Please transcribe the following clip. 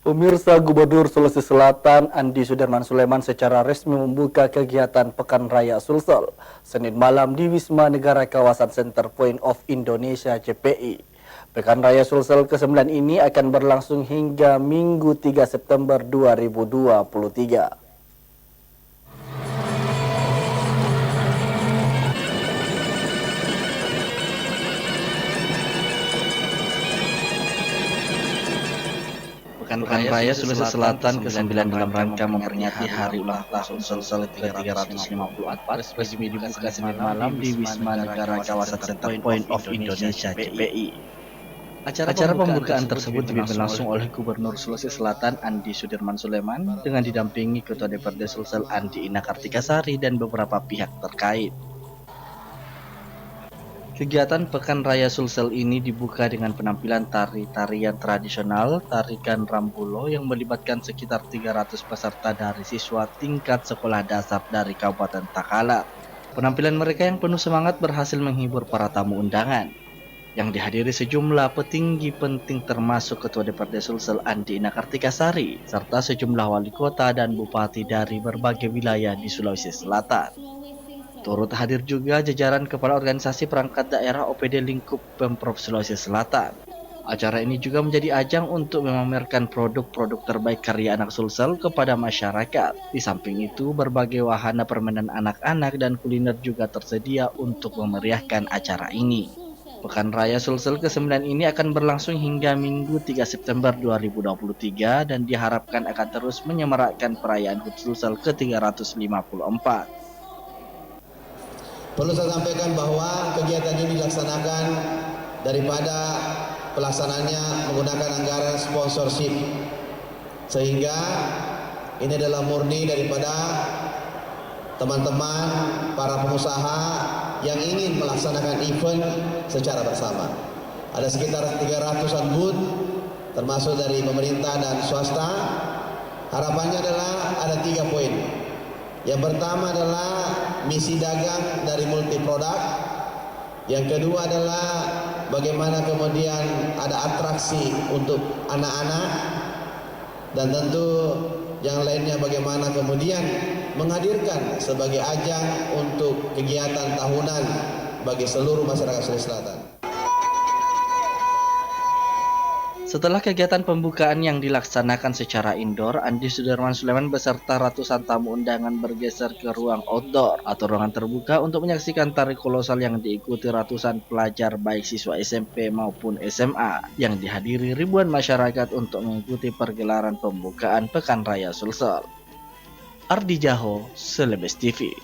Pemirsa, Gubernur Sulawesi Selatan Andi Sudirman Sulaiman secara resmi membuka kegiatan Pekan Raya Sulsel Senin malam di Wisma Negara Kawasan Center Point of Indonesia (CPI). Pekan Raya Sulsel ke-9 ini akan berlangsung hingga Minggu 3 September 2023. Pekan Raya Sulawesi Selatan ke-9 dalam rangka memperingati hari ulang tahun Sulsel ke-354 resmi dibuka Senin malam di Wisma Negara Kawasan Center Point of Indonesia (CPI). Acara pembukaan tersebut dipimpin langsung oleh Gubernur Sulawesi Selatan Andi Sudirman Sulaiman dengan didampingi Ketua DPRD Sulsel Andi Ina Kartikasari dan beberapa pihak terkait. Kegiatan Pekan Raya Sulsel ini dibuka dengan penampilan tari-tarian tradisional Tarikan Rambulo yang melibatkan sekitar 300 peserta dari siswa tingkat sekolah dasar dari Kabupaten Takalar. Penampilan mereka yang penuh semangat berhasil menghibur para tamu undangan yang dihadiri sejumlah petinggi penting termasuk Ketua DPRD Sulsel Andi Ina Kartikasari serta sejumlah wali kota dan bupati dari berbagai wilayah di Sulawesi Selatan. Turut hadir juga jajaran Kepala Organisasi Perangkat Daerah OPD Lingkup Pemprov Sulawesi Selatan. Acara ini juga menjadi ajang untuk memamerkan produk-produk terbaik karya anak Sulsel kepada masyarakat. Di samping itu, berbagai wahana permainan anak-anak dan kuliner juga tersedia untuk memeriahkan acara ini. Pekan Raya Sulsel ke-9 ini akan berlangsung hingga Minggu 3 September 2023 dan diharapkan akan terus menyemarakkan perayaan HUT Sulsel ke-354. Perlu saya sampaikan bahwa kegiatan ini dilaksanakan daripada pelaksanaannya menggunakan anggaran sponsorship, sehingga ini adalah murni daripada teman-teman para pengusaha yang ingin melaksanakan event secara bersama. Ada sekitar 300-an booth termasuk dari pemerintah dan swasta. Harapannya adalah ada 3 poin. Yang pertama adalah misi dagang dari multi produk. Yang kedua adalah bagaimana kemudian ada atraksi untuk anak-anak. Dan tentu yang lainnya bagaimana kemudian menghadirkan sebagai ajang untuk kegiatan tahunan bagi seluruh masyarakat Sulawesi Selatan. Setelah kegiatan pembukaan yang dilaksanakan secara indoor, Andi Sudirman Sulaiman beserta ratusan tamu undangan bergeser ke ruang outdoor atau ruangan terbuka untuk menyaksikan tari kolosal yang diikuti ratusan pelajar baik siswa SMP maupun SMA yang dihadiri ribuan masyarakat untuk mengikuti pergelaran pembukaan Pekan Raya Sulsel. Ardi Jaho, Celebes TV.